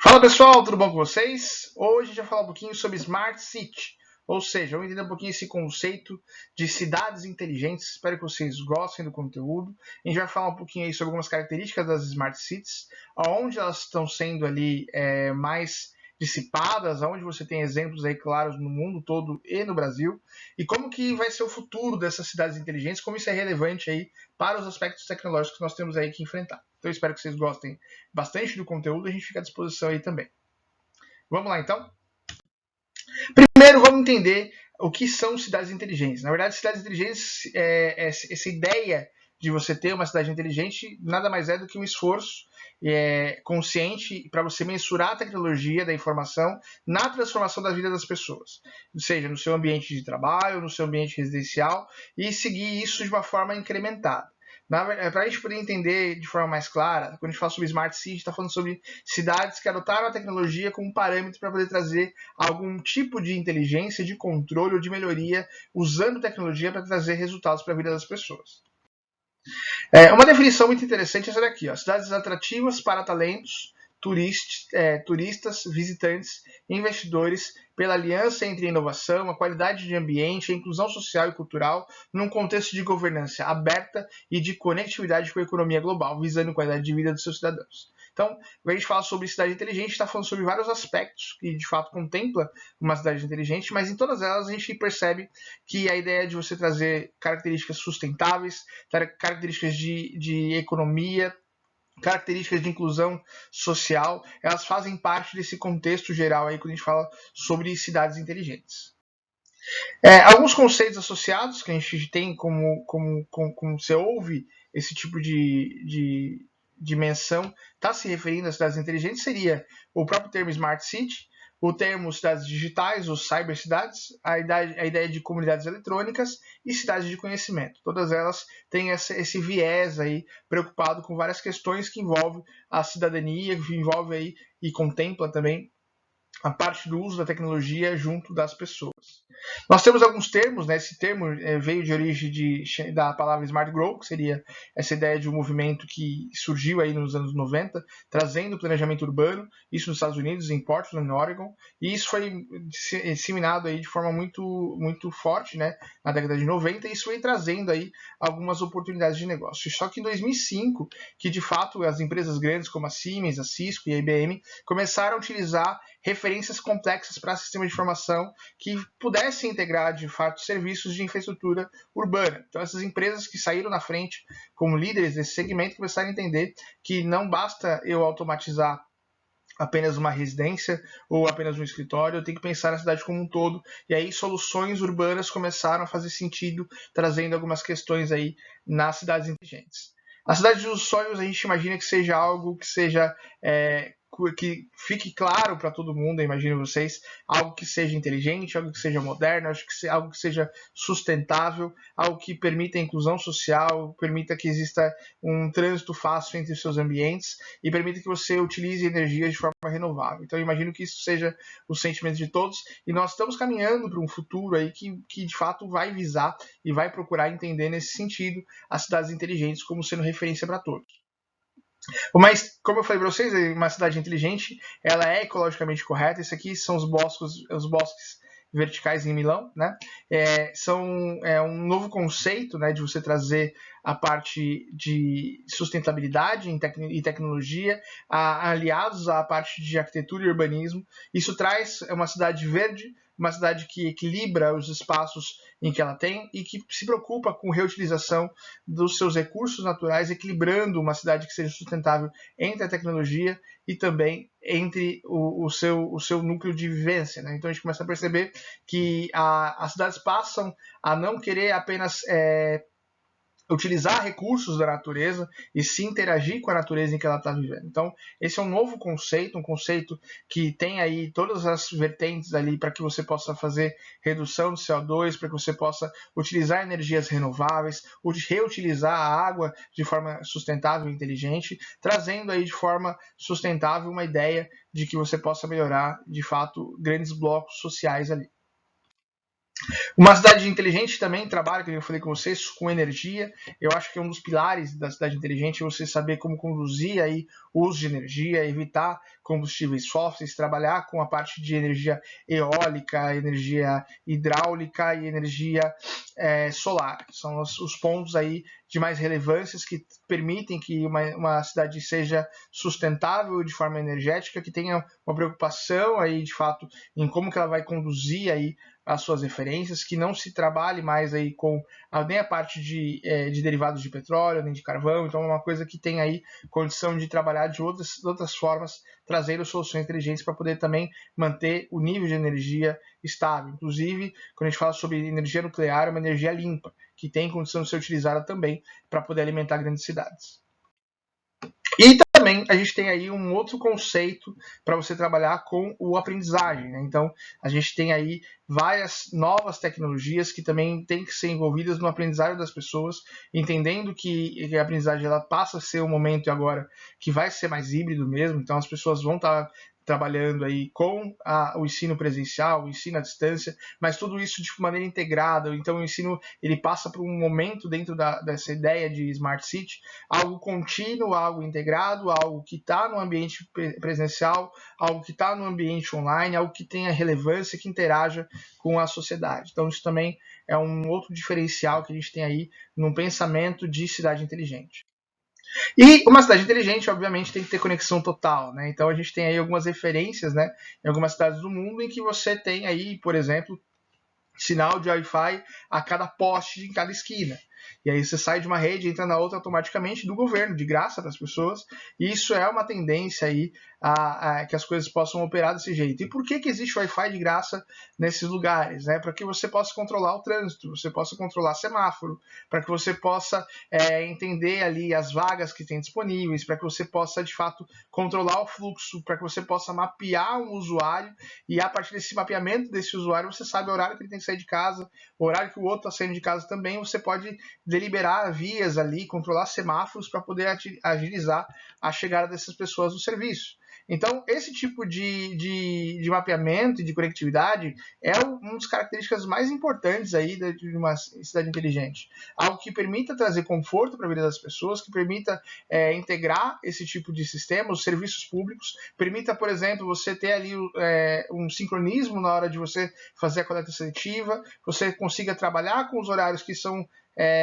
Fala pessoal, tudo bom com vocês? Hoje a gente vai falar um pouquinho sobre Smart City, ou seja, vamos entender um pouquinho esse conceito de cidades inteligentes. Espero que vocês gostem do conteúdo. A gente vai falar um pouquinho aí sobre algumas características das Smart Cities, aonde elas estão sendo ali mais dissipadas, aonde você tem exemplos aí claros no mundo todo e no Brasil, e como que vai ser o futuro dessas cidades inteligentes, como isso é relevante aí para os aspectos tecnológicos que nós temos aí que enfrentar. Então eu espero que vocês gostem bastante do conteúdo, a gente fica à disposição aí também. Vamos lá então? Primeiro vamos entender o que são cidades inteligentes. Na verdade, cidades inteligentes, essa ideia de você ter uma cidade inteligente nada mais é do que um esforço consciente para você mensurar a tecnologia da informação na transformação da vida das pessoas, seja no seu ambiente de trabalho, no seu ambiente residencial, e seguir isso de uma forma incrementada. Para a gente poder entender de forma mais clara, quando a gente fala sobre Smart City, a gente está falando sobre cidades que adotaram a tecnologia como parâmetro para poder trazer algum tipo de inteligência, de controle ou de melhoria usando tecnologia para trazer resultados para a vida das pessoas. Uma definição muito interessante é essa daqui, ó, cidades atrativas para talentos, turistas, visitantes, investidores, pela aliança entre a inovação, a qualidade de ambiente, a inclusão social e cultural, num contexto de governança aberta e de conectividade com a economia global, visando a qualidade de vida dos seus cidadãos. Então, quando a gente fala sobre cidade inteligente, está falando sobre vários aspectos que de fato contempla uma cidade inteligente, mas em todas elas a gente percebe que a ideia de você trazer características sustentáveis, características de economia, características de inclusão social, elas fazem parte desse contexto geral aí quando a gente fala sobre cidades inteligentes. Alguns conceitos associados que a gente tem como você ouve esse tipo de dimensão está se referindo a cidades inteligentes seria o próprio termo Smart City, o termo cidades digitais, ou cybercidades, a ideia de comunidades eletrônicas e cidades de conhecimento. Todas elas têm esse viés aí preocupado com várias questões que envolvem a cidadania, que envolve aí e contempla também a parte do uso da tecnologia junto das pessoas. Nós temos alguns termos, né? Esse termo veio de origem da palavra Smart Growth, que seria essa ideia de um movimento que surgiu aí nos anos 90, trazendo planejamento urbano, isso nos Estados Unidos, em Portland, no Oregon, e isso foi disseminado aí de forma muito forte, né? Na década de 90, e isso foi trazendo aí algumas oportunidades de negócio. Só que em 2005, que de fato as empresas grandes como a Siemens, a Cisco e a IBM começaram a utilizar referências complexas para sistemas de informação que pudessem integrar, de fato, serviços de infraestrutura urbana. Então, essas empresas que saíram na frente como líderes desse segmento começaram a entender que não basta eu automatizar apenas uma residência ou apenas um escritório, eu tenho que pensar na cidade como um todo, e aí soluções urbanas começaram a fazer sentido, trazendo algumas questões aí nas cidades inteligentes. A cidade dos sonhos a gente imagina que seja algo que seja que fique claro para todo mundo, imagino vocês, algo que seja inteligente, algo que seja moderno, algo que seja sustentável, algo que permita a inclusão social, permita que exista um trânsito fácil entre os seus ambientes e permita que você utilize energia de forma renovável. Então eu imagino que isso seja o sentimento de todos e nós estamos caminhando para um futuro aí que de fato vai visar e vai procurar entender nesse sentido as cidades inteligentes como sendo referência para todos. Mas, como eu falei para vocês, uma cidade inteligente, ela é ecologicamente correta. Isso aqui são os bosques verticais em Milão, né? São um novo conceito, né, de você trazer a parte de sustentabilidade e tecnologia, aliados à parte de arquitetura e urbanismo. Isso traz uma cidade verde, uma cidade que equilibra os espaços em que ela tem e que se preocupa com reutilização dos seus recursos naturais, equilibrando uma cidade que seja sustentável entre a tecnologia e também entre o seu núcleo de vivência. Né? Então a gente começa a perceber que as cidades passam a não querer apenas utilizar recursos da natureza e se interagir com a natureza em que ela está vivendo. Então, esse é um novo conceito, um conceito que tem aí todas as vertentes ali para que você possa fazer redução de CO2, para que você possa utilizar energias renováveis, reutilizar a água de forma sustentável e inteligente, trazendo aí de forma sustentável uma ideia de que você possa melhorar, de fato, grandes blocos sociais ali. Uma cidade inteligente também trabalha, como eu falei com vocês, com energia. Eu acho que é um dos pilares da cidade inteligente é você saber como conduzir aí o uso de energia, evitar combustíveis fósseis, trabalhar com a parte de energia eólica, energia hidráulica e energia solar. São os pontos aí de mais relevâncias que permitem que uma cidade seja sustentável de forma energética, que tenha uma preocupação aí de fato em como que ela vai conduzir aí as suas referências, que não se trabalhe mais aí com nem a parte de derivados de petróleo, nem de carvão, então é uma coisa que tem aí condição de trabalhar de outras formas, trazendo soluções inteligentes para poder também manter o nível de energia estável. Inclusive, quando a gente fala sobre energia nuclear, é uma energia limpa, que tem condição de ser utilizada também para poder alimentar grandes cidades. E também a gente tem aí um outro conceito para você trabalhar com o aprendizagem, né? Então a gente tem aí várias novas tecnologias que também têm que ser envolvidas no aprendizagem das pessoas, entendendo que a aprendizagem ela passa a ser um momento agora que vai ser mais híbrido mesmo, então as pessoas vão estar trabalhando aí com o ensino presencial, o ensino à distância, mas tudo isso de maneira integrada. Então o ensino ele passa por um momento dentro dessa ideia de Smart City, algo contínuo, algo integrado, algo que está no ambiente presencial, algo que está no ambiente online, algo que tenha relevância, que interaja com a sociedade. Então isso também é um outro diferencial que a gente tem aí num pensamento de cidade inteligente. E uma cidade inteligente, obviamente, tem que ter conexão total, né? Então a gente tem aí algumas referências, né, em algumas cidades do mundo em que você tem aí, por exemplo, sinal de Wi-Fi a cada poste em cada esquina. E aí você sai de uma rede e entra na outra automaticamente do governo, de graça para as pessoas. E isso é uma tendência aí a que as coisas possam operar desse jeito. E por que existe Wi-Fi de graça nesses lugares? Né? Para que você possa controlar o trânsito, você possa controlar semáforo, para que você possa entender ali as vagas que tem disponíveis, para que você possa, de fato, controlar o fluxo, para que você possa mapear um usuário e a partir desse mapeamento desse usuário, você sabe o horário que ele tem que sair de casa, o horário que o outro está saindo de casa também, você pode deliberar vias ali, controlar semáforos para poder agilizar a chegada dessas pessoas no serviço. Então, esse tipo de mapeamento e de conectividade é uma das características mais importantes aí de uma cidade inteligente. Algo que permita trazer conforto para a vida das pessoas, que permita integrar esse tipo de sistema, os serviços públicos, permita, por exemplo, você ter ali um sincronismo na hora de você fazer a coleta seletiva, você consiga trabalhar com os horários que são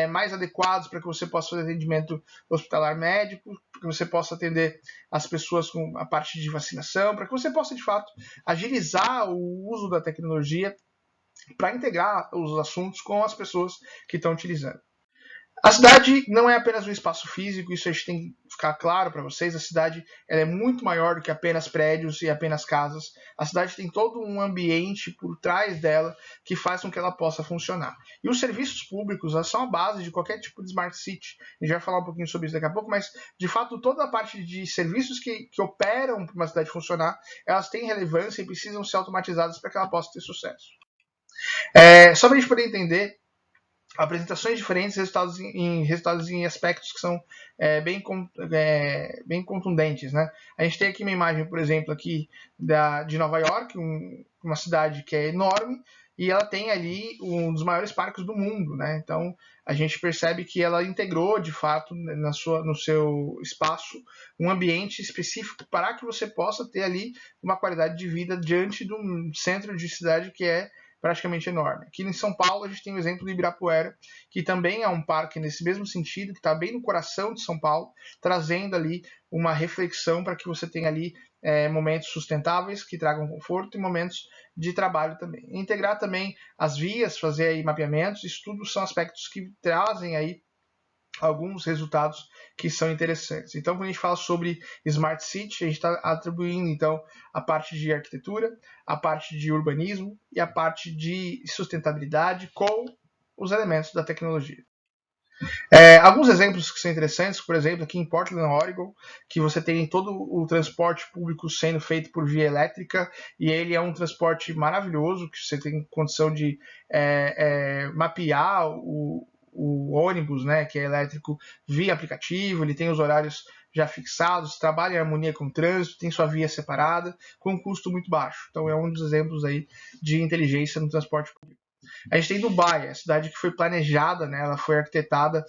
mais adequados para que você possa fazer atendimento hospitalar médico, para que você possa atender as pessoas com a parte de vacinação, para que você possa, de fato, agilizar o uso da tecnologia para integrar os assuntos com as pessoas que estão utilizando. A cidade não é apenas um espaço físico, isso a gente tem que ficar claro para vocês. A cidade ela é muito maior do que apenas prédios e apenas casas. A cidade tem todo um ambiente por trás dela que faz com que ela possa funcionar. E os serviços públicos são a base de qualquer tipo de Smart City. A gente vai falar um pouquinho sobre isso daqui a pouco, mas de fato toda a parte de serviços que operam para uma cidade funcionar, elas têm relevância e precisam ser automatizadas para que ela possa ter sucesso. Só para a gente poder entender, apresentações diferentes, resultados em aspectos que são bem contundentes, né? A gente tem aqui uma imagem, por exemplo, aqui de Nova York, uma cidade que é enorme, e ela tem ali um dos maiores parques do mundo, né? Então a gente percebe que ela integrou de fato no seu espaço um ambiente específico para que você possa ter ali uma qualidade de vida diante de um centro de cidade que é praticamente enorme. Aqui em São Paulo a gente tem o exemplo do Ibirapuera, que também é um parque nesse mesmo sentido, que está bem no coração de São Paulo, trazendo ali uma reflexão para que você tenha ali momentos sustentáveis que tragam conforto e momentos de trabalho também. Integrar também as vias, fazer aí mapeamentos, isso tudo são aspectos que trazem aí alguns resultados que são interessantes. Então, quando a gente fala sobre Smart City, a gente está atribuindo, então, a parte de arquitetura, a parte de urbanismo e a parte de sustentabilidade com os elementos da tecnologia. Alguns exemplos que são interessantes, por exemplo, aqui em Portland, Oregon, que você tem todo o transporte público sendo feito por via elétrica, e ele é um transporte maravilhoso, que você tem condição de mapear o ônibus, né, que é elétrico, via aplicativo, ele tem os horários já fixados, trabalha em harmonia com o trânsito, tem sua via separada, com um custo muito baixo. Então é um dos exemplos aí de inteligência no transporte público. A gente tem Dubai, a cidade que foi planejada, né, ela foi arquitetada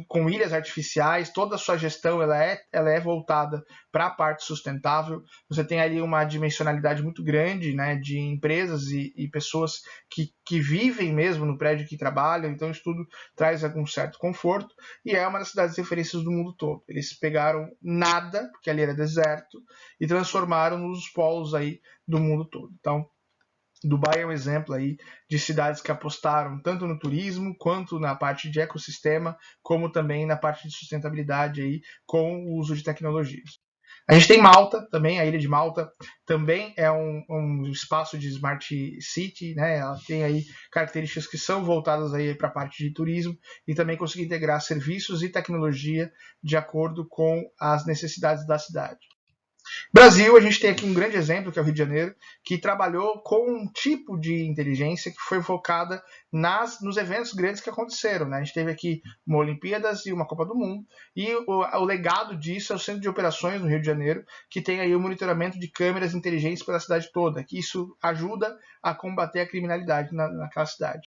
com ilhas artificiais, toda a sua gestão ela é voltada para a parte sustentável. Você tem ali uma dimensionalidade muito grande, né, de empresas e pessoas que vivem mesmo no prédio que trabalham, então isso tudo traz algum certo conforto, e é uma das cidades de referências do mundo todo. Eles pegaram nada, porque ali era deserto, e transformaram nos polos aí do mundo todo. Então, Dubai é um exemplo aí de cidades que apostaram tanto no turismo quanto na parte de ecossistema, como também na parte de sustentabilidade aí com o uso de tecnologias. A gente tem Malta também, a ilha de Malta também é um espaço de smart city, né? Ela tem aí características que são voltadas aí para a parte de turismo e também conseguir integrar serviços e tecnologia de acordo com as necessidades da cidade. Brasil, a gente tem aqui um grande exemplo, que é o Rio de Janeiro, que trabalhou com um tipo de inteligência que foi focada nos eventos grandes que aconteceram. Né? A gente teve aqui uma Olimpíadas e uma Copa do Mundo, e o legado disso é o Centro de Operações no Rio de Janeiro, que tem aí o monitoramento de câmeras inteligentes pela cidade toda, que isso ajuda a combater a criminalidade naquela cidade.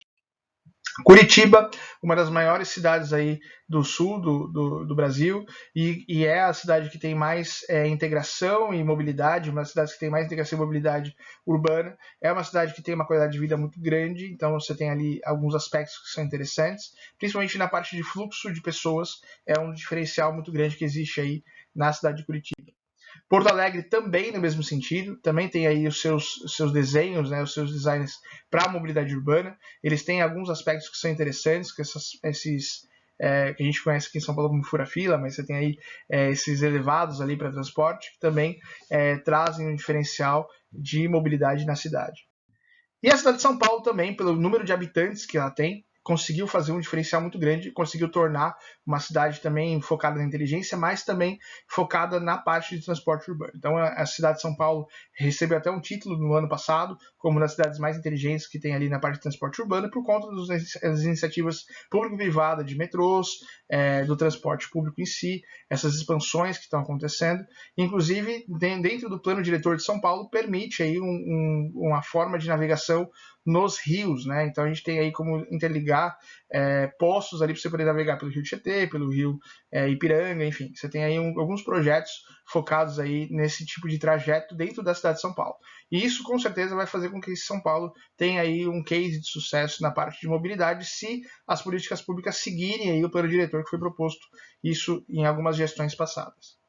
Curitiba, uma das maiores cidades aí do sul do Brasil, e é a cidade que tem mais integração e mobilidade, uma das cidades que tem mais integração e mobilidade urbana. É uma cidade que tem uma qualidade de vida muito grande, então você tem ali alguns aspectos que são interessantes, principalmente na parte de fluxo de pessoas, é um diferencial muito grande que existe aí na cidade de Curitiba. Porto Alegre também no mesmo sentido, também tem aí os seus desenhos, né, os seus designs para a mobilidade urbana. Eles têm alguns aspectos que são interessantes, que esses que a gente conhece aqui em São Paulo como fura-fila, mas você tem aí esses elevados ali para transporte, que também trazem um diferencial de mobilidade na cidade. E a cidade de São Paulo também, pelo número de habitantes que ela tem, conseguiu fazer um diferencial muito grande, conseguiu tornar uma cidade também focada na inteligência, mas também focada na parte de transporte urbano. Então a cidade de São Paulo recebeu até um título no ano passado, como uma das cidades mais inteligentes que tem ali na parte de transporte urbano, por conta das iniciativas público-privada de metrôs, do transporte público em si, essas expansões que estão acontecendo. Inclusive, dentro do plano diretor de São Paulo, permite aí uma forma de navegação nos rios, né? Então a gente tem aí como interligar postos ali para você poder navegar pelo Rio Tietê, pelo Rio Ipiranga, enfim. Você tem aí alguns projetos focados aí nesse tipo de trajeto dentro da cidade de São Paulo. E isso com certeza vai fazer com que São Paulo tenha aí um case de sucesso na parte de mobilidade, se as políticas públicas seguirem aí o plano diretor que foi proposto, isso em algumas gestões passadas.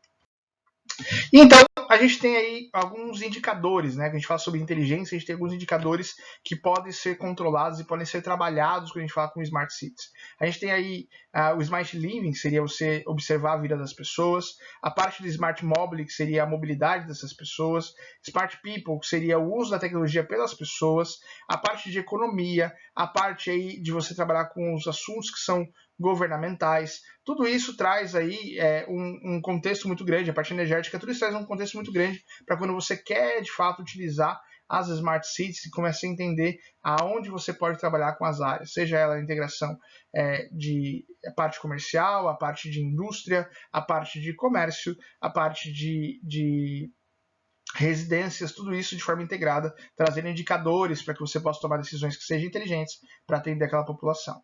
Então, a gente tem aí alguns indicadores, né? Que a gente fala sobre inteligência, a gente tem alguns indicadores que podem ser controlados e podem ser trabalhados quando a gente fala com Smart Cities. A gente tem aí o Smart Living, que seria você observar a vida das pessoas, a parte do Smart Mobile, que seria a mobilidade dessas pessoas, Smart People, que seria o uso da tecnologia pelas pessoas, a parte de economia, a parte aí de você trabalhar com os assuntos que são governamentais. Tudo isso traz aí um contexto muito grande, a parte energética, tudo isso traz um contexto muito grande para quando você quer de fato utilizar as Smart Cities e começa a entender aonde você pode trabalhar com as áreas, seja ela a integração de parte comercial, a parte de indústria, a parte de comércio, a parte de residências, tudo isso de forma integrada, trazendo indicadores para que você possa tomar decisões que sejam inteligentes para atender aquela população.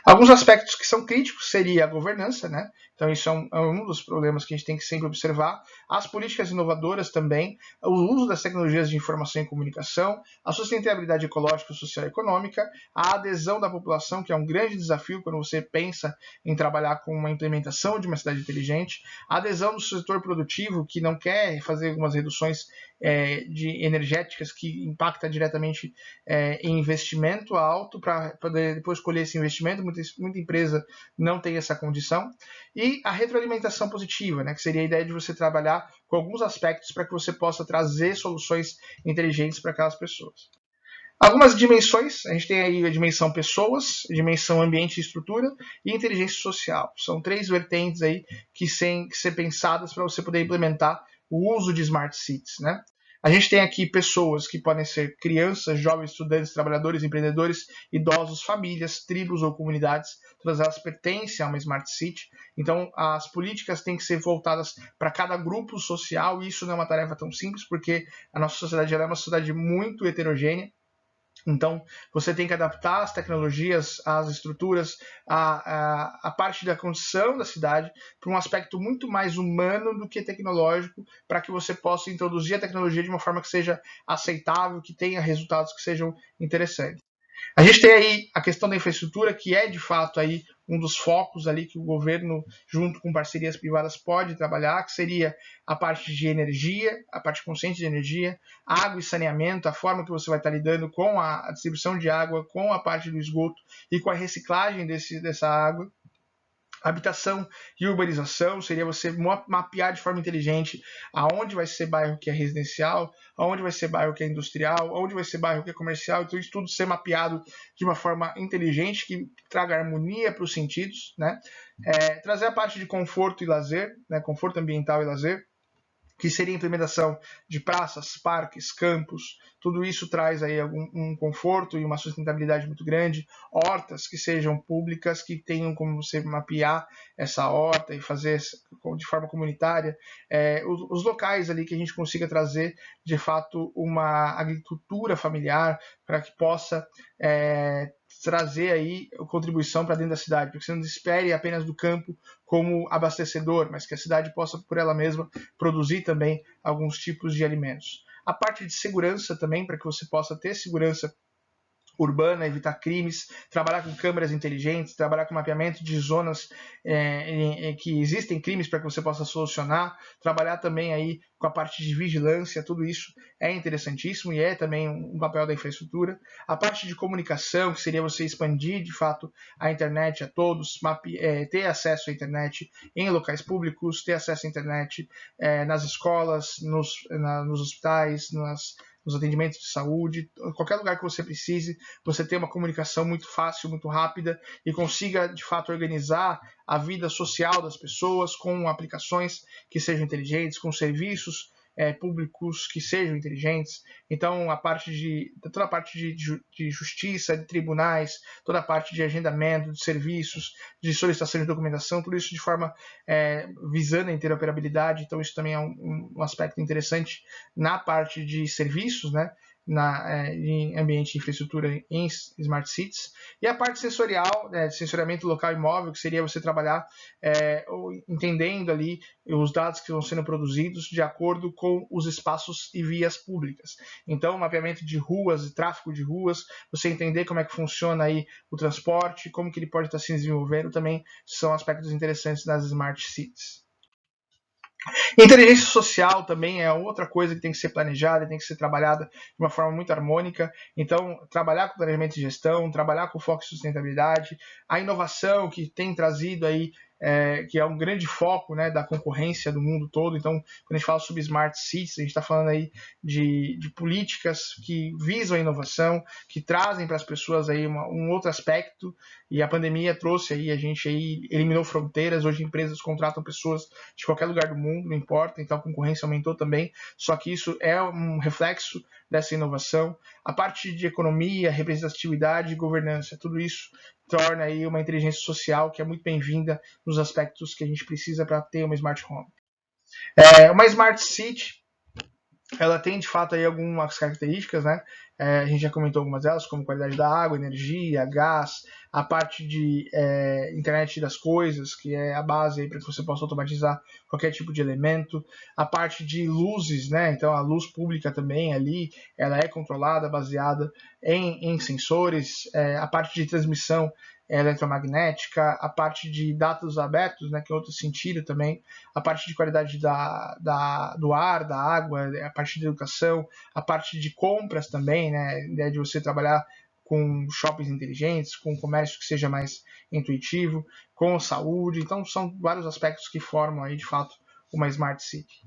Alguns aspectos que são críticos seria a governança, né? Então isso é um dos problemas que a gente tem que sempre observar. As políticas inovadoras também, o uso das tecnologias de informação e comunicação, a sustentabilidade ecológica, social e econômica, a adesão da população, que é um grande desafio quando você pensa em trabalhar com uma implementação de uma cidade inteligente, a adesão do setor produtivo, que não quer fazer algumas reduções de energéticas que impacta diretamente em investimento alto para poder depois colher esse investimento. Muita empresa não tem essa condição. E a retroalimentação positiva, né, que seria a ideia de você trabalhar com alguns aspectos para que você possa trazer soluções inteligentes para aquelas pessoas. Algumas dimensões, a gente tem aí a dimensão pessoas, a dimensão ambiente e estrutura e inteligência social. São 3 vertentes aí que têm que ser pensadas para você poder implementar o uso de Smart Cities, né? A gente tem aqui pessoas que podem ser crianças, jovens, estudantes, trabalhadores, empreendedores, idosos, famílias, tribos ou comunidades. Todas elas pertencem a uma Smart City. Então, as políticas têm que ser voltadas para cada grupo social, e isso não é uma tarefa tão simples, porque a nossa sociedade é uma sociedade muito heterogênea. Então, você tem que adaptar as tecnologias, as estruturas, a parte da construção da cidade para um aspecto muito mais humano do que tecnológico, para que você possa introduzir a tecnologia de uma forma que seja aceitável, que tenha resultados que sejam interessantes. A gente tem aí a questão da infraestrutura, que é de fato aí um dos focos ali que o governo, junto com parcerias privadas, pode trabalhar, que seria a parte de energia, a parte consciente de energia, água e saneamento, a forma que você vai estar lidando com a distribuição de água, com a parte do esgoto e com a reciclagem dessa água. Habitação e urbanização seria você mapear de forma inteligente aonde vai ser bairro que é residencial, aonde vai ser bairro que é industrial, aonde vai ser bairro que é comercial, então isso tudo ser mapeado de uma forma inteligente que traga harmonia para os sentidos, né? Trazer a parte de conforto e lazer, né? Conforto ambiental e lazer, que seria a implementação de praças, parques, campos, tudo isso traz aí um conforto e uma sustentabilidade muito grande, hortas que sejam públicas, que tenham como você mapear essa horta e fazer de forma comunitária, os locais ali que a gente consiga trazer de fato uma agricultura familiar para que possa trazer aí contribuição para dentro da cidade, porque você não espere apenas do campo como abastecedor, mas que a cidade possa por ela mesma produzir também alguns tipos de alimentos. A parte de segurança também, para que você possa ter segurança urbana, evitar crimes, trabalhar com câmeras inteligentes, trabalhar com mapeamento de zonas que existem crimes para que você possa solucionar, trabalhar também aí com a parte de vigilância, tudo isso é interessantíssimo e é também um papel da infraestrutura. A parte de comunicação, que seria você expandir de fato a internet a todos, ter acesso à internet em locais públicos, ter acesso à internet nas escolas, nos hospitais, nos atendimentos de saúde, qualquer lugar que você precise, você ter uma comunicação muito fácil, muito rápida e consiga, de fato, organizar a vida social das pessoas com aplicações que sejam inteligentes, com serviços públicos que sejam inteligentes. Então, toda a parte de justiça, de tribunais, toda a parte de agendamento, de serviços, de solicitação de documentação, tudo isso de forma visando a interoperabilidade. Então, isso também é um aspecto interessante na parte de serviços, né? Em ambiente de infraestrutura em Smart Cities. E a parte sensorial, de sensoriamento local e móvel, que seria você trabalhar entendendo ali os dados que vão sendo produzidos de acordo com os espaços e vias públicas. Então, mapeamento de ruas e tráfego de ruas, você entender como é que funciona aí o transporte, como que ele pode estar se desenvolvendo, também são aspectos interessantes das Smart Cities. Inteligência social também é outra coisa que tem que ser planejada, tem que ser trabalhada de uma forma muito harmônica. Então, trabalhar com planejamento de gestão, trabalhar com foco em sustentabilidade, a inovação que tem trazido aí, que é um grande foco, né, da concorrência do mundo todo. Então, quando a gente fala sobre Smart Cities, a gente está falando aí de políticas que visam a inovação, que trazem para as pessoas aí um outro aspecto, e a pandemia trouxe aí, a gente aí eliminou fronteiras, hoje empresas contratam pessoas de qualquer lugar do mundo, não importa, então a concorrência aumentou também, só que isso é um reflexo dessa inovação. A parte de economia, representatividade e governança, tudo isso torna aí uma inteligência social que é muito bem-vinda nos aspectos que a gente precisa para ter uma smart home. Uma smart city, ela tem de fato aí algumas características, né? A gente já comentou algumas delas, como qualidade da água, energia, gás, a parte de internet das coisas, que é a base para que você possa automatizar qualquer tipo de elemento, a parte de luzes, né? Então a luz pública também ali, ela é controlada, baseada em sensores, a parte de transmissão eletromagnética, a parte de dados abertos, né, que é outro sentido também, a parte de qualidade do ar, da água, a parte de educação, a parte de compras também, né, a ideia de você trabalhar com shoppings inteligentes, com comércio que seja mais intuitivo, com saúde. Então, são vários aspectos que formam aí, de fato, uma Smart City.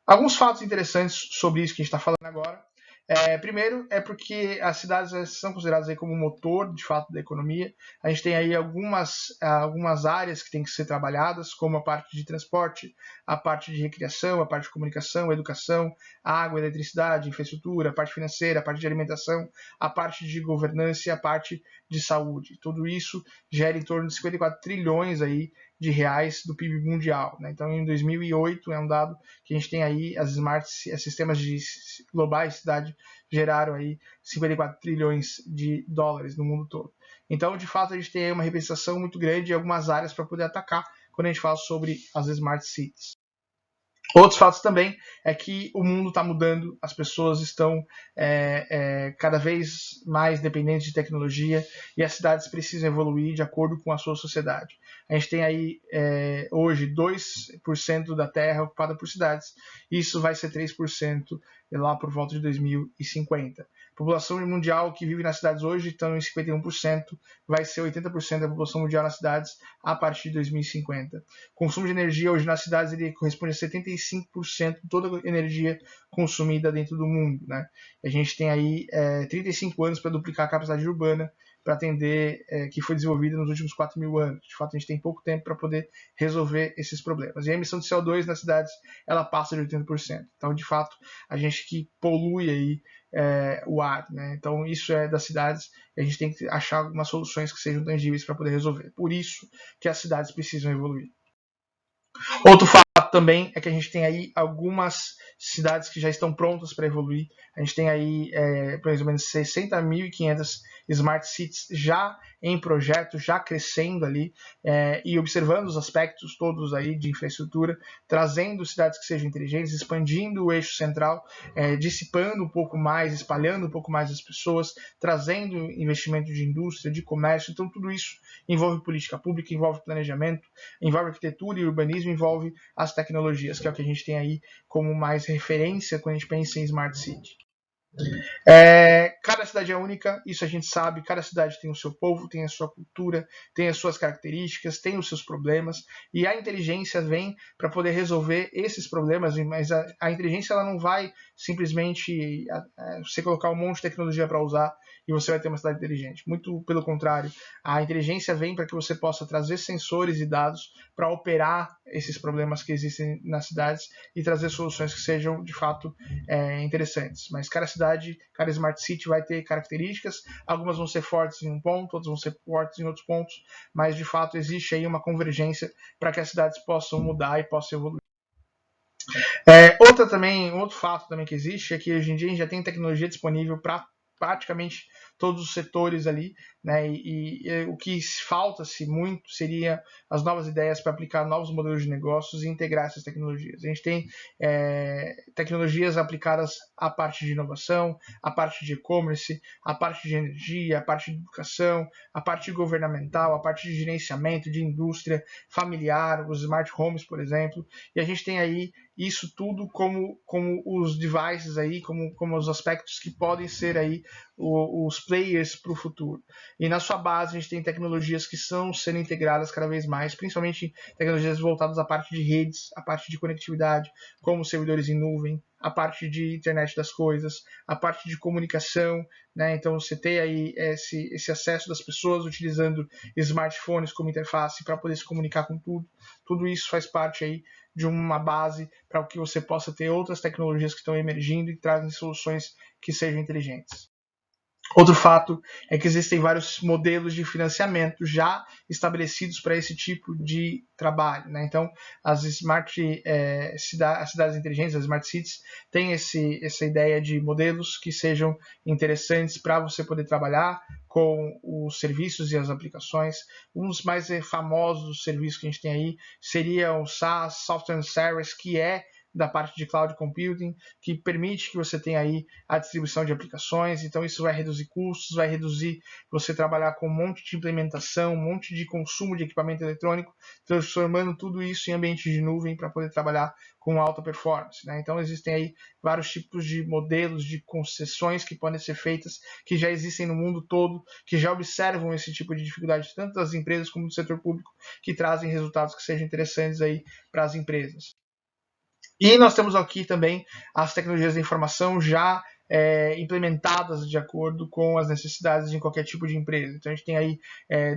Alguns fatos interessantes sobre isso que a gente está falando agora. Primeiro é porque as cidades são consideradas aí como motor, de fato, da economia. A gente tem aí algumas áreas que têm que ser trabalhadas, como a parte de transporte, a parte de recreação, a parte de comunicação, educação, água, eletricidade, infraestrutura, a parte financeira, a parte de alimentação, a parte de governança e a parte de saúde. Tudo isso gera em torno de 54 trilhões aí de reais do PIB mundial, né? Então, em 2008 é um dado que a gente tem aí os sistemas globais de cidade geraram aí 54 trilhões de dólares no mundo todo. Então, de fato, a gente tem aí uma representação muito grande em algumas áreas para poder atacar quando a gente fala sobre as Smart Cities. Outros fatos também é que o mundo está mudando, as pessoas estão cada vez mais dependentes de tecnologia e as cidades precisam evoluir de acordo com a sua sociedade. A gente tem aí hoje 2% da terra ocupada por cidades, e isso vai ser 3% lá por volta de 2050. A população mundial que vive nas cidades hoje estão em 51%, vai ser 80% da população mundial nas cidades a partir de 2050. O consumo de energia hoje nas cidades ele corresponde a 75% de toda a energia consumida dentro do mundo, né? A gente tem aí 35 anos para duplicar a capacidade urbana para atender que foi desenvolvida nos últimos 4.000 anos. De fato, a gente tem pouco tempo para poder resolver esses problemas. E a emissão de CO2 nas cidades ela passa de 80%. Então, de fato, a gente que polui aí o ar, né? Então isso é das cidades e a gente tem que achar algumas soluções que sejam tangíveis para poder resolver. Por isso que as cidades precisam evoluir. Outro fato também é que a gente tem aí algumas cidades que já estão prontas para evoluir. A gente tem aí mais ou menos 60.500 Smart Cities já em projeto, já crescendo ali e observando os aspectos todos aí de infraestrutura, trazendo cidades que sejam inteligentes, expandindo o eixo central, dissipando um pouco mais, espalhando um pouco mais as pessoas, trazendo investimento de indústria, de comércio. Então tudo isso envolve política pública, envolve planejamento, envolve arquitetura e urbanismo, envolve as tecnologias, que é o que a gente tem aí como mais referência quando a gente pensa em Smart City. Cada cidade é única, isso a gente sabe, cada cidade tem o seu povo, tem a sua cultura, tem as suas características, tem os seus problemas, e a inteligência vem para poder resolver esses problemas, mas a inteligência ela não vai simplesmente você colocar um monte de tecnologia para usar e você vai ter uma cidade inteligente. Muito pelo contrário, a inteligência vem para que você possa trazer sensores e dados para operar esses problemas que existem nas cidades e trazer soluções que sejam de fato interessantes. Mas cada cidade, cada Smart City vai ter características, algumas vão ser fortes em um ponto, outras vão ser fortes em outros pontos, mas de fato existe aí uma convergência para que as cidades possam mudar e possam evoluir. Outro fato também que existe é que hoje em dia a gente já tem tecnologia disponível para praticamente todos os setores ali, né? E o que falta-se muito seria as novas ideias para aplicar novos modelos de negócios e integrar essas tecnologias. A gente tem tecnologias aplicadas à parte de inovação, à parte de e-commerce, à parte de energia, à parte de educação, à parte governamental, à parte de gerenciamento, de indústria familiar, os smart homes, por exemplo. E a gente tem aí isso tudo como os devices aí, como os aspectos que podem ser aí os players para o futuro. E na sua base a gente tem tecnologias que estão sendo integradas cada vez mais, principalmente tecnologias voltadas à parte de redes, à parte de conectividade, como servidores em nuvem, a parte de internet das coisas, a parte de comunicação, né? Então você tem aí esse acesso das pessoas utilizando smartphones como interface para poder se comunicar com tudo. Tudo isso faz parte aí de uma base para que você possa ter outras tecnologias que estão emergindo e trazem soluções que sejam inteligentes. Outro fato é que existem vários modelos de financiamento já estabelecidos para esse tipo de trabalho, né? Então, as cidades inteligentes, as Smart Cities, têm essa ideia de modelos que sejam interessantes para você poder trabalhar com os serviços e as aplicações. Um dos mais famosos serviços que a gente tem aí seria o SaaS, Software as a Service, que é da parte de cloud computing, que permite que você tenha aí a distribuição de aplicações. Então isso vai reduzir custos, vai reduzir você trabalhar com um monte de implementação, um monte de consumo de equipamento eletrônico, transformando tudo isso em ambiente de nuvem para poder trabalhar com alta performance, né? Então existem aí vários tipos de modelos de concessões que podem ser feitas, que já existem no mundo todo, que já observam esse tipo de dificuldade, tanto das empresas como do setor público, que trazem resultados que sejam interessantes aí para as empresas. E nós temos aqui também as tecnologias da informação já implementadas de acordo com as necessidades de qualquer tipo de empresa. Então a gente tem aí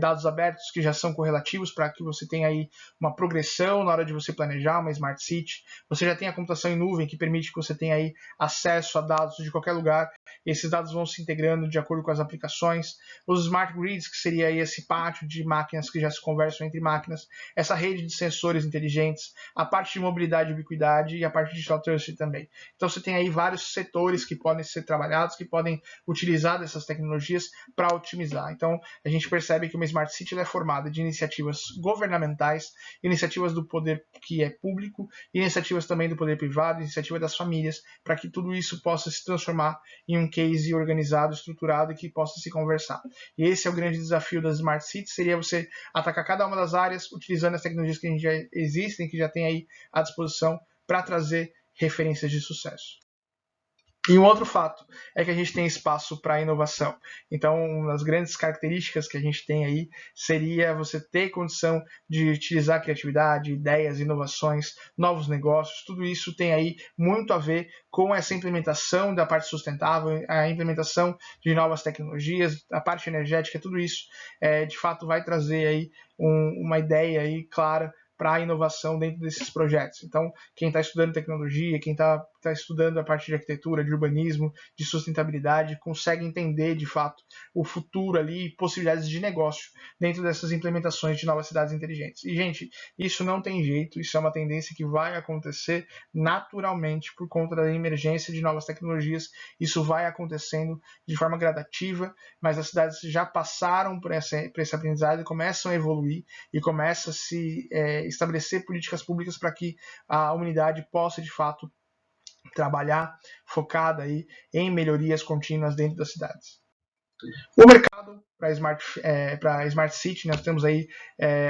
dados abertos que já são correlativos para que você tenha aí uma progressão na hora de você planejar uma Smart City. Você já tem a computação em nuvem que permite que você tenha aí acesso a dados de qualquer lugar. E esses dados vão se integrando de acordo com as aplicações. Os Smart Grids, que seria aí esse pátio de máquinas que já se conversam entre máquinas. Essa rede de sensores inteligentes, a parte de mobilidade e ubiquidade e a parte de digital trust também. Então você tem aí vários setores que podem podem ser trabalhados, que podem utilizar dessas tecnologias para otimizar. Então, a gente percebe que uma Smart City é formada de iniciativas governamentais, iniciativas do poder que é público, iniciativas também do poder privado, iniciativa das famílias, para que tudo isso possa se transformar em um case organizado, estruturado e que possa se conversar. E esse é o grande desafio das Smart Cities, seria você atacar cada uma das áreas utilizando as tecnologias que a gente já existem, que já tem aí à disposição para trazer referências de sucesso. E um outro fato é que a gente tem espaço para inovação. Então, uma das grandes características que a gente tem aí seria você ter condição de utilizar criatividade, ideias, inovações, novos negócios. Tudo isso tem aí muito a ver com essa implementação da parte sustentável, a implementação de novas tecnologias, a parte energética, tudo isso de fato vai trazer aí uma ideia aí clara para a inovação dentro desses projetos. Então, quem está estudando tecnologia, quem está estudando a parte de arquitetura, de urbanismo, de sustentabilidade, consegue entender de fato o futuro ali, possibilidades de negócio dentro dessas implementações de novas cidades inteligentes. E, gente, isso não tem jeito, isso é uma tendência que vai acontecer naturalmente por conta da emergência de novas tecnologias. Isso vai acontecendo de forma gradativa, mas as cidades já passaram por esse aprendizado e começam a evoluir e começam a se estabelecer políticas públicas para que a humanidade possa, de fato, trabalhar focada aí em melhorias contínuas dentro das cidades. O mercado para Smart City, nós temos aí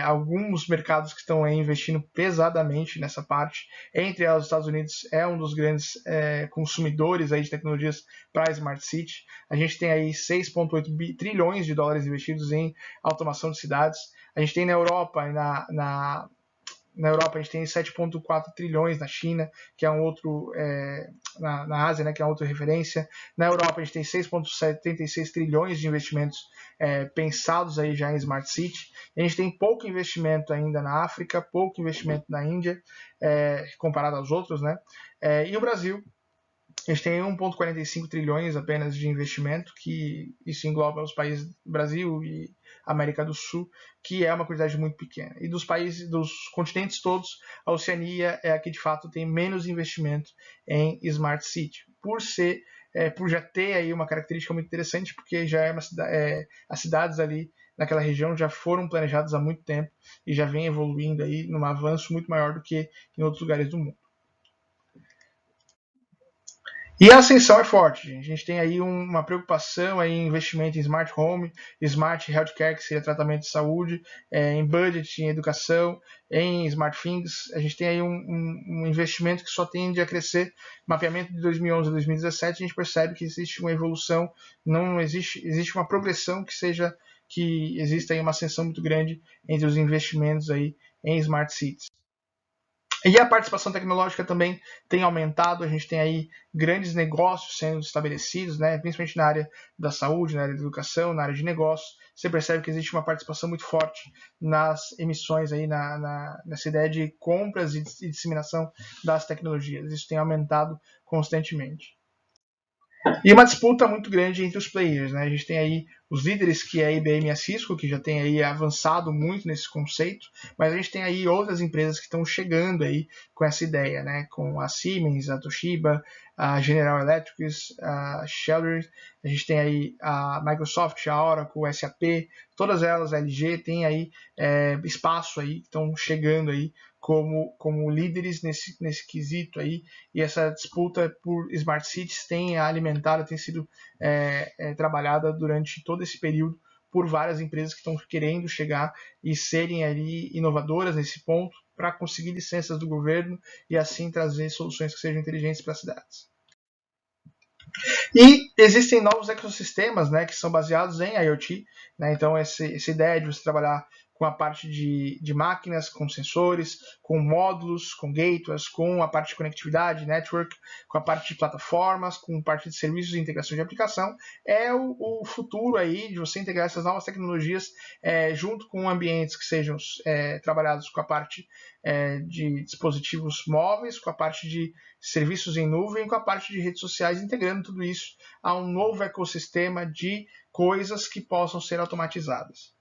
alguns mercados que estão aí investindo pesadamente nessa parte. Entre elas, os Estados Unidos é um dos grandes consumidores aí de tecnologias para Smart City. A gente tem aí 6,8 trilhões de dólares investidos em automação de cidades. A gente tem na Europa, na Europa a gente tem 7,4 trilhões, na China, que é um outro, na Ásia, né, que é outra referência. Na Europa a gente tem 6,76 trilhões de investimentos pensados aí já em Smart City. A gente tem pouco investimento ainda na África, pouco investimento na Índia, comparado aos outros, né? E o Brasil, a gente tem 1,45 trilhões apenas de investimento, que isso engloba os países do Brasil e América do Sul, que é uma quantidade muito pequena. E dos países, dos continentes todos, a Oceania é a que de fato tem menos investimento em Smart City, por já ter aí uma característica muito interessante, porque já as cidades ali naquela região já foram planejadas há muito tempo e já vem evoluindo aí num avanço muito maior do que em outros lugares do mundo. E a ascensão é forte, gente. A gente tem aí uma preocupação aí em investimento em Smart Home, Smart Healthcare, que seria tratamento de saúde, em budget, em educação, em Smart Things. A gente tem aí um investimento que só tende a crescer. Mapeamento de 2011 a 2017, a gente percebe que existe uma evolução, não existe uma progressão que exista aí uma ascensão muito grande entre os investimentos aí em Smart Cities. E a participação tecnológica também tem aumentado, a gente tem aí grandes negócios sendo estabelecidos, né, principalmente na área da saúde, na área da educação, na área de negócios. Você percebe que existe uma participação muito forte nas emissões, aí nessa ideia de compras e disseminação das tecnologias. Isso tem aumentado constantemente. E uma disputa muito grande entre os players, né? A gente tem aí os líderes, que é a IBM e a Cisco, que já tem aí avançado muito nesse conceito, mas a gente tem aí outras empresas que estão chegando aí com essa ideia, né? Com a Siemens, a Toshiba, a General Electric, a Shelter, a gente tem aí a Microsoft, a Oracle, a SAP, todas elas, a LG, tem aí espaço aí, estão chegando aí como líderes nesse quesito aí, e essa disputa por Smart Cities tem alimentado, tem sido trabalhada durante todo esse período por várias empresas que estão querendo chegar e serem ali inovadoras nesse ponto para conseguir licenças do governo e assim trazer soluções que sejam inteligentes para as cidades. E existem novos ecossistemas, né, que são baseados em IoT, né? Então essa ideia de você trabalhar com a parte de máquinas, com sensores, com módulos, com gateways, com a parte de conectividade, network, com a parte de plataformas, com a parte de serviços e integração de aplicação, é o futuro aí de você integrar essas novas tecnologias junto com ambientes que sejam trabalhados com a parte de dispositivos móveis, com a parte de serviços em nuvem, com a parte de redes sociais, integrando tudo isso a um novo ecossistema de coisas que possam ser automatizadas.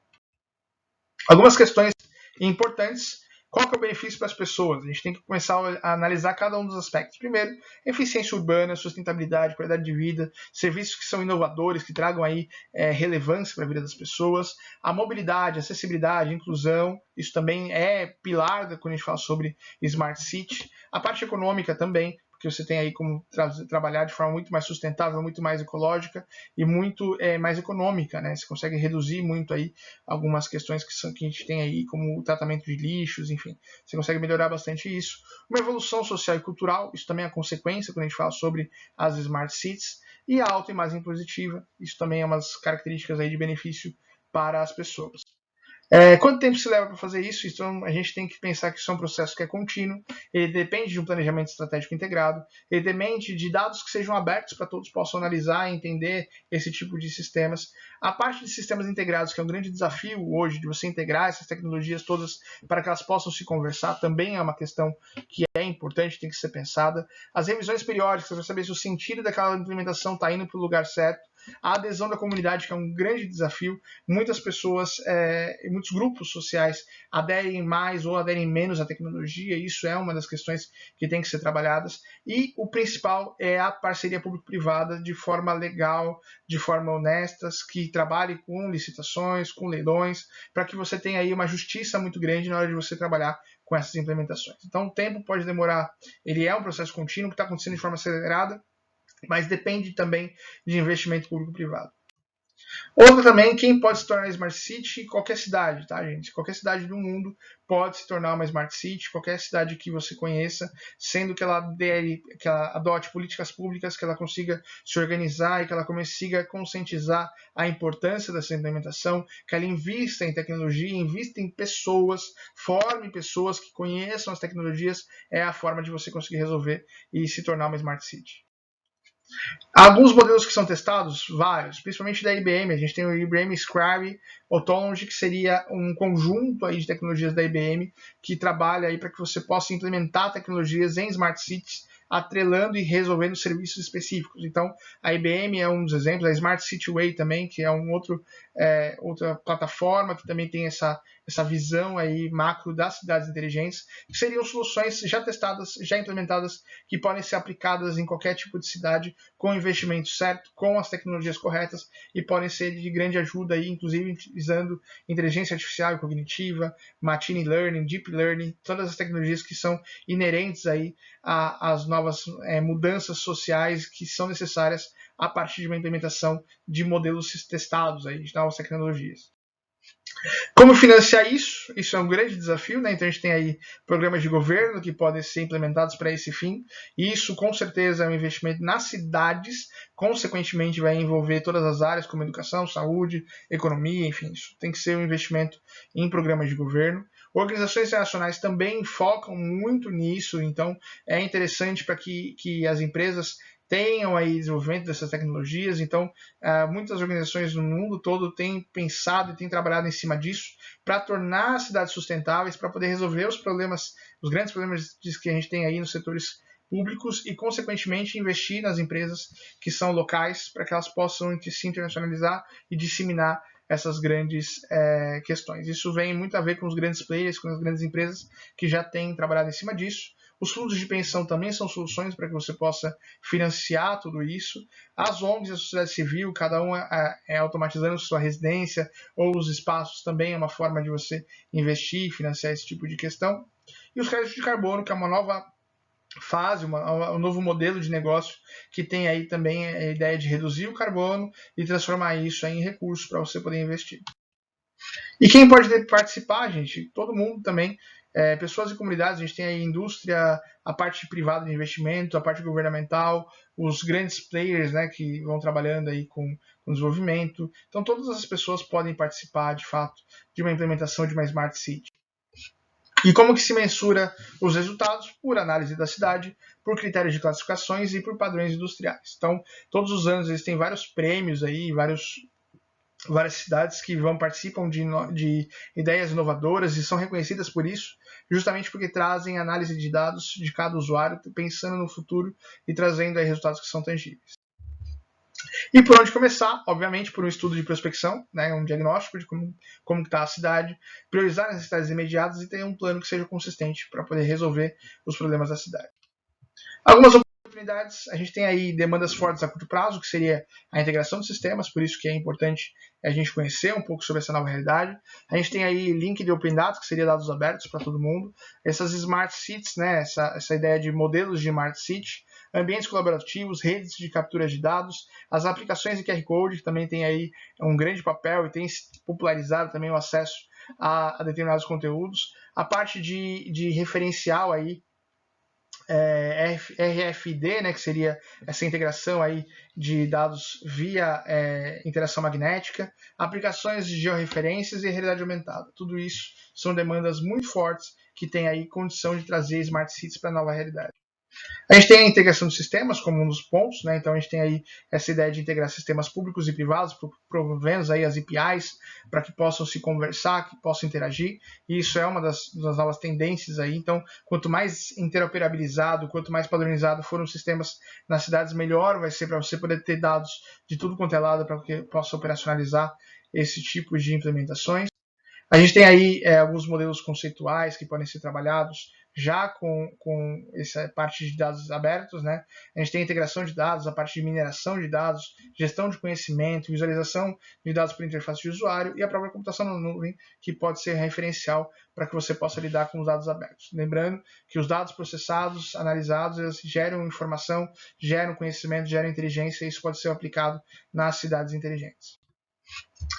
Algumas questões importantes Qual que é o benefício para as pessoas? A gente tem que começar a analisar cada um dos aspectos. Primeiro, eficiência urbana, sustentabilidade, qualidade de vida, serviços que são inovadores, que tragam aí relevância para a vida das pessoas, a mobilidade, acessibilidade, inclusão, isso também é pilar quando a gente fala sobre Smart City. A parte econômica também, porque você tem aí como trabalhar de forma muito mais sustentável, muito mais ecológica e muito mais econômica, né? Você consegue reduzir muito aí algumas questões que a gente tem aí, como o tratamento de lixos, enfim. Você consegue melhorar bastante isso. Uma evolução social e cultural, isso também é consequência quando a gente fala sobre as Smart Cities. E a autoimagem positiva, isso também é umas características aí de benefício para as pessoas. Quanto tempo se leva para fazer isso? Então, a gente tem que pensar que isso é um processo que é contínuo, ele depende de um planejamento estratégico integrado, ele depende de dados que sejam abertos para todos possam analisar e entender esse tipo de sistemas. A parte de sistemas integrados, que é um grande desafio hoje, de você integrar essas tecnologias todas para que elas possam se conversar, também é uma questão que é importante, tem que ser pensada. As revisões periódicas, para saber se o sentido daquela implementação está indo para o lugar certo. A adesão da comunidade, que é um grande desafio. Muitas pessoas, muitos grupos sociais aderem mais ou aderem menos à tecnologia. Isso é uma das questões que tem que ser trabalhadas. E o principal é a parceria público-privada de forma legal, de forma honesta, que trabalhe com licitações, com leilões, para que você tenha aí uma justiça muito grande na hora de você trabalhar com essas implementações. Então, o tempo pode demorar, ele é um processo contínuo que está acontecendo de forma acelerada, mas depende também de investimento público-privado. Outra também, quem pode se tornar Smart City? Qualquer cidade, tá, gente? Qualquer cidade do mundo pode se tornar uma Smart City, qualquer cidade que você conheça, sendo que ela adote políticas públicas, que ela consiga se organizar e que ela consiga conscientizar a importância dessa implementação, que ela invista em tecnologia, invista em pessoas, forme pessoas que conheçam as tecnologias, é a forma de você conseguir resolver e se tornar uma Smart City. Alguns modelos que são testados, vários, principalmente da IBM. A gente tem o IBM Scribe Autonomy, que seria um conjunto aí de tecnologias da IBM que trabalha aí para que você possa implementar tecnologias em Smart Cities, atrelando e resolvendo serviços específicos. Então, a IBM é um dos exemplos, a Smart City Way também, que é outra plataforma que também tem essa visão aí macro das cidades inteligentes, que seriam soluções já testadas, já implementadas, que podem ser aplicadas em qualquer tipo de cidade, com o investimento certo, com as tecnologias corretas, e podem ser de grande ajuda aí, inclusive utilizando inteligência artificial e cognitiva, machine learning, deep learning, todas as tecnologias que são inerentes aí às novas mudanças sociais que são necessárias a partir de uma implementação de modelos testados aí, de novas tecnologias. Como financiar isso? Isso é um grande desafio, né? Então a gente tem aí programas de governo que podem ser implementados para esse fim. E isso com certeza é um investimento nas cidades, consequentemente vai envolver todas as áreas como educação, saúde, economia, enfim, isso tem que ser um investimento em programas de governo. Organizações internacionais também focam muito nisso, então é interessante para que as empresas tenham aí desenvolvimento dessas tecnologias. Então, muitas organizações no mundo todo têm pensado e têm trabalhado em cima disso para tornar as cidades sustentáveis, para poder resolver os grandes problemas que a gente tem aí nos setores públicos e, consequentemente, investir nas empresas que são locais para que elas possam se internacionalizar e disseminar essas grandes questões. Isso vem muito a ver com os grandes players, com as grandes empresas que já têm trabalhado em cima disso. Os fundos de pensão também são soluções para que você possa financiar tudo isso. As ONGs e a sociedade civil, cada um automatizando sua residência ou os espaços, também é uma forma de você investir e financiar esse tipo de questão. E os créditos de carbono, que é uma nova fase, um novo modelo de negócio que tem aí também a ideia de reduzir o carbono e transformar isso em recursos para você poder investir. E quem pode participar, gente? Todo mundo também. Pessoas e comunidades, a gente tem aí a indústria, a parte privada de investimento, a parte governamental, os grandes players, né, que vão trabalhando aí com desenvolvimento. Então, todas as pessoas podem participar, de fato, de uma implementação de uma Smart City. E como que se mensura os resultados? Por análise da cidade, por critérios de classificações e por padrões industriais. Então, todos os anos existem vários prêmios aí, várias cidades que participam de ideias inovadoras e são reconhecidas por isso, justamente porque trazem análise de dados de cada usuário, pensando no futuro e trazendo aí resultados que são tangíveis. E por onde começar? Obviamente por um estudo de prospecção, né, um diagnóstico de como está a cidade, priorizar as necessidades imediatas e ter um plano que seja consistente para poder resolver os problemas da cidade. Algumas oportunidades, a gente tem aí demandas fortes a curto prazo, que seria a integração de sistemas, por isso que é importante a gente conhecer um pouco sobre essa nova realidade. A gente tem aí link de Open Data, que seria dados abertos para todo mundo. Essas Smart Cities, né, essa ideia de modelos de Smart City, ambientes colaborativos, redes de captura de dados, as aplicações de QR Code, que também tem aí um grande papel e tem popularizado também o acesso a determinados conteúdos. A parte de referencial aí, RFID, né, que seria essa integração aí de dados via interação magnética, aplicações de georreferências e realidade aumentada. Tudo isso são demandas muito fortes que têm aí condição de trazer Smart Cities para a nova realidade. A gente tem a integração de sistemas como um dos pontos, né? Então a gente tem aí essa ideia de integrar sistemas públicos e privados, promovendo aí as APIs para que possam se conversar, que possam interagir, e isso é uma das novas tendências aí. Então, quanto mais interoperabilizado, quanto mais padronizado foram os sistemas nas cidades, melhor vai ser para você poder ter dados de tudo quanto é lado para que possa operacionalizar esse tipo de implementações. A gente tem aí alguns modelos conceituais que podem ser trabalhados já com essa parte de dados abertos, né? A gente tem a integração de dados, a parte de mineração de dados, gestão de conhecimento, visualização de dados por interface de usuário e a própria computação na nuvem, que pode ser referencial para que você possa lidar com os dados abertos. Lembrando que os dados processados, analisados, eles geram informação, geram conhecimento, geram inteligência e isso pode ser aplicado nas cidades inteligentes.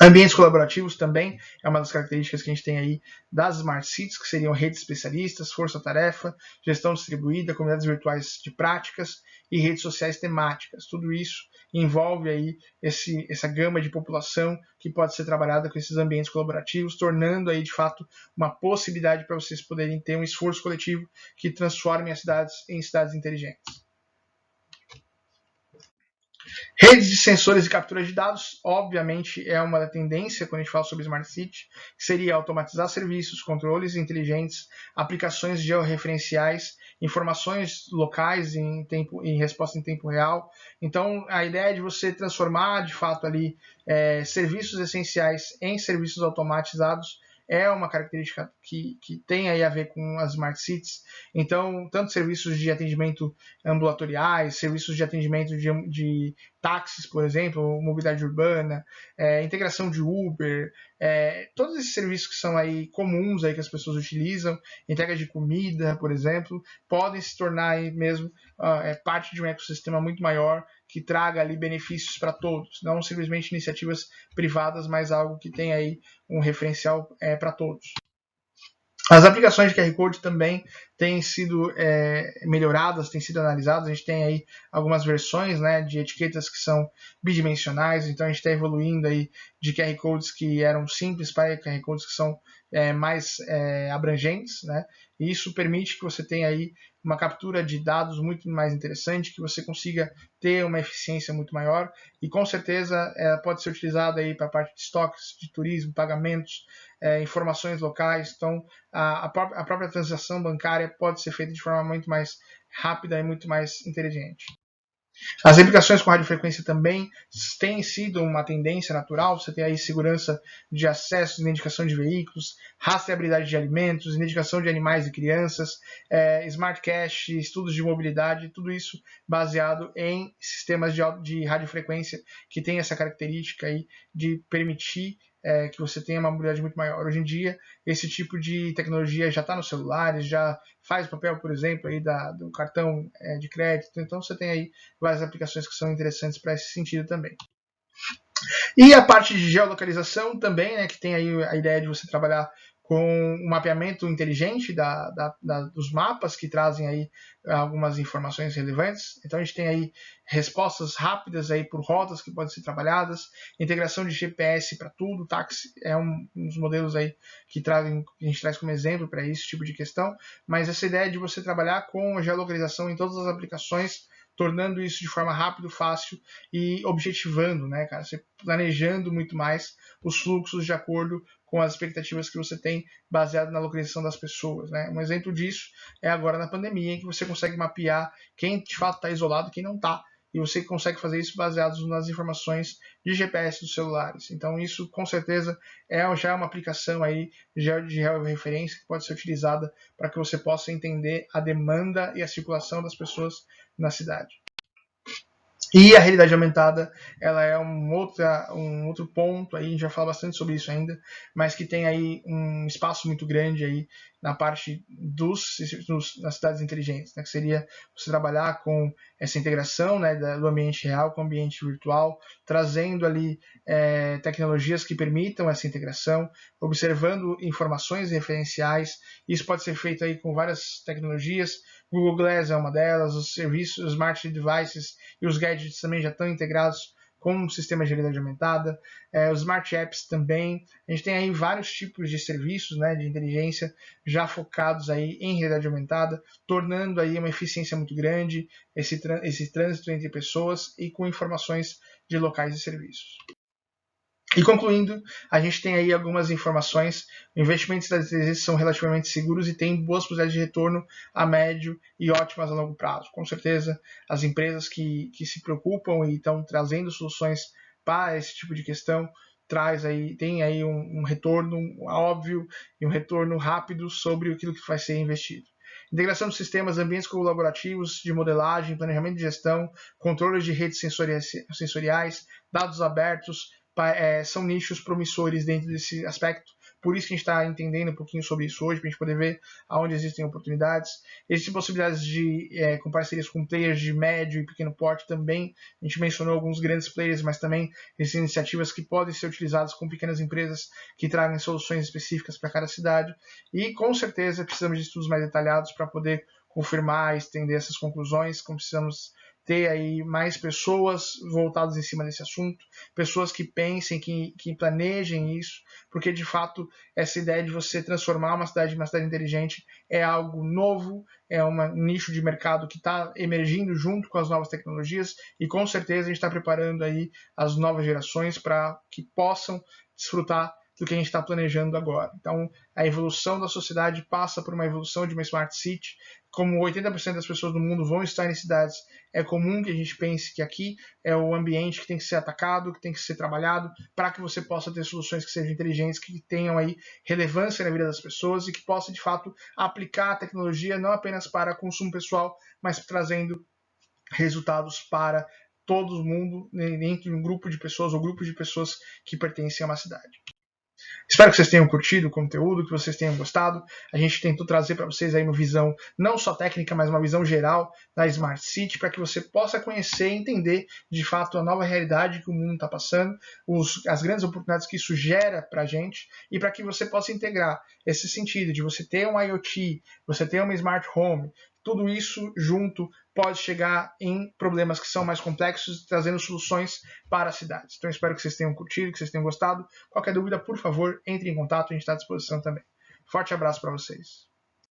Ambientes colaborativos também é uma das características que a gente tem aí das Smart Cities, que seriam redes especialistas, força-tarefa, gestão distribuída, comunidades virtuais de práticas e redes sociais temáticas. Tudo isso envolve aí essa gama de população que pode ser trabalhada com esses ambientes colaborativos, tornando aí de fato uma possibilidade para vocês poderem ter um esforço coletivo que transforme as cidades em cidades inteligentes. Redes de sensores e captura de dados, obviamente, é uma tendência quando a gente fala sobre Smart City, que seria automatizar serviços, controles inteligentes, aplicações georreferenciais, informações locais em resposta em tempo real. Então, a ideia é de você transformar, de fato, ali serviços essenciais em serviços automatizados é uma característica que tem aí a ver com as Smart Cities. Então, tanto serviços de atendimento ambulatoriais, serviços de atendimento de táxis, por exemplo, mobilidade urbana, integração de Uber, todos esses serviços que são aí comuns aí que as pessoas utilizam, entrega de comida, por exemplo, podem se tornar aí mesmo parte de um ecossistema muito maior que traga ali benefícios para todos, não simplesmente iniciativas privadas, mas algo que tem aí um referencial para todos. As aplicações de QR Code também têm sido melhoradas, têm sido analisadas. A gente tem aí algumas versões, né, de etiquetas que são bidimensionais, então a gente está evoluindo aí de QR Codes que eram simples para QR Codes que são mais abrangentes, né? E isso permite que você tenha aí uma captura de dados muito mais interessante, que você consiga ter uma eficiência muito maior e com certeza pode ser utilizada aí para a parte de estoques, de turismo, pagamentos, informações locais. Então, a própria transação bancária pode ser feita de forma muito mais rápida e muito mais inteligente. As aplicações com radiofrequência também têm sido uma tendência natural. Você tem aí segurança de acesso, identificação de veículos, rastreabilidade de alimentos, identificação de animais e crianças, smart cache, estudos de mobilidade, tudo isso baseado em sistemas de radiofrequência que tem essa característica aí de permitir que você tenha uma mobilidade muito maior. Hoje em dia, esse tipo de tecnologia já está nos celulares, já faz o papel, por exemplo, aí do cartão de crédito. Então, você tem aí várias aplicações que são interessantes para esse sentido também. E a parte de geolocalização também, né, que tem aí a ideia de você trabalhar com um mapeamento inteligente dos mapas que trazem aí algumas informações relevantes. Então a gente tem aí respostas rápidas aí por rotas que podem ser trabalhadas, integração de GPS para tudo, táxi é um dos modelos aí que a gente traz como exemplo para esse tipo de questão, mas essa ideia de você trabalhar com geolocalização em todas as aplicações, tornando isso de forma rápida, fácil e objetivando, né, cara? Você planejando muito mais os fluxos de acordo com as expectativas que você tem baseado na localização das pessoas, né? Um exemplo disso é agora na pandemia, em que você consegue mapear quem de fato está isolado e quem não está. e você consegue fazer isso baseado nas informações de GPS dos celulares. Então isso com certeza já é uma aplicação aí de georreferência que pode ser utilizada para que você possa entender a demanda e a circulação das pessoas na cidade. E a realidade aumentada, ela é um outro ponto, aí a gente vai falar bastante sobre isso ainda, mas que tem aí um espaço muito grande aí na parte das cidades inteligentes, né, que seria você trabalhar com essa integração, né, do ambiente real com o ambiente virtual, trazendo ali tecnologias que permitam essa integração, observando informações referenciais. Isso pode ser feito aí com várias tecnologias. Google Glass é uma delas, os serviços, os smart devices e os gadgets também já estão integrados com o sistema de realidade aumentada, os smart apps também. A gente tem aí vários tipos de serviços, né, de inteligência já focados aí em realidade aumentada, tornando aí uma eficiência muito grande esse trânsito entre pessoas e com informações de locais e serviços. E concluindo, a gente tem aí algumas informações. Investimentos das inteligências são relativamente seguros e têm boas possibilidades de retorno a médio e ótimas a longo prazo. Com certeza, as empresas que se preocupam e estão trazendo soluções para esse tipo de questão tem aí um retorno óbvio e um retorno rápido sobre aquilo que vai ser investido. Integração de sistemas, ambientes colaborativos de modelagem, planejamento de gestão, controles de redes sensoriais, dados abertos, são nichos promissores dentro desse aspecto. Por isso que a gente está entendendo um pouquinho sobre isso hoje, para a gente poder ver aonde existem oportunidades. Existem possibilidades com parcerias com players de médio e pequeno porte também. A gente mencionou alguns grandes players, mas também existem iniciativas que podem ser utilizadas com pequenas empresas que tragam soluções específicas para cada cidade. E com certeza precisamos de estudos mais detalhados para poder confirmar e estender essas conclusões, como precisamos ter aí mais pessoas voltadas em cima desse assunto, pessoas que pensem, que planejem isso, porque de fato essa ideia de você transformar uma cidade em uma cidade inteligente é algo novo, é um nicho de mercado que está emergindo junto com as novas tecnologias e com certeza a gente está preparando aí as novas gerações para que possam desfrutar do que a gente está planejando agora. Então, a evolução da sociedade passa por uma evolução de uma Smart City. Como 80% das pessoas do mundo vão estar em cidades, é comum que a gente pense que aqui é o ambiente que tem que ser atacado, que tem que ser trabalhado, para que você possa ter soluções que sejam inteligentes, que tenham aí relevância na vida das pessoas e que possa, de fato, aplicar a tecnologia não apenas para consumo pessoal, mas trazendo resultados para todo mundo, dentro de um grupo de pessoas ou grupos de pessoas que pertencem a uma cidade. Espero que vocês tenham curtido o conteúdo, que vocês tenham gostado. A gente tentou trazer para vocês aí uma visão não só técnica, mas uma visão geral da Smart City, para que você possa conhecer e entender de fato a nova realidade que o mundo está passando, as grandes oportunidades que isso gera para a gente, e para que você possa integrar esse sentido de você ter um IoT, você ter uma Smart Home, tudo isso junto pode chegar em problemas que são mais complexos, trazendo soluções para as cidades. Então, espero que vocês tenham curtido, que vocês tenham gostado. Qualquer dúvida, por favor, entre em contato, a gente está à disposição também. Forte abraço para vocês.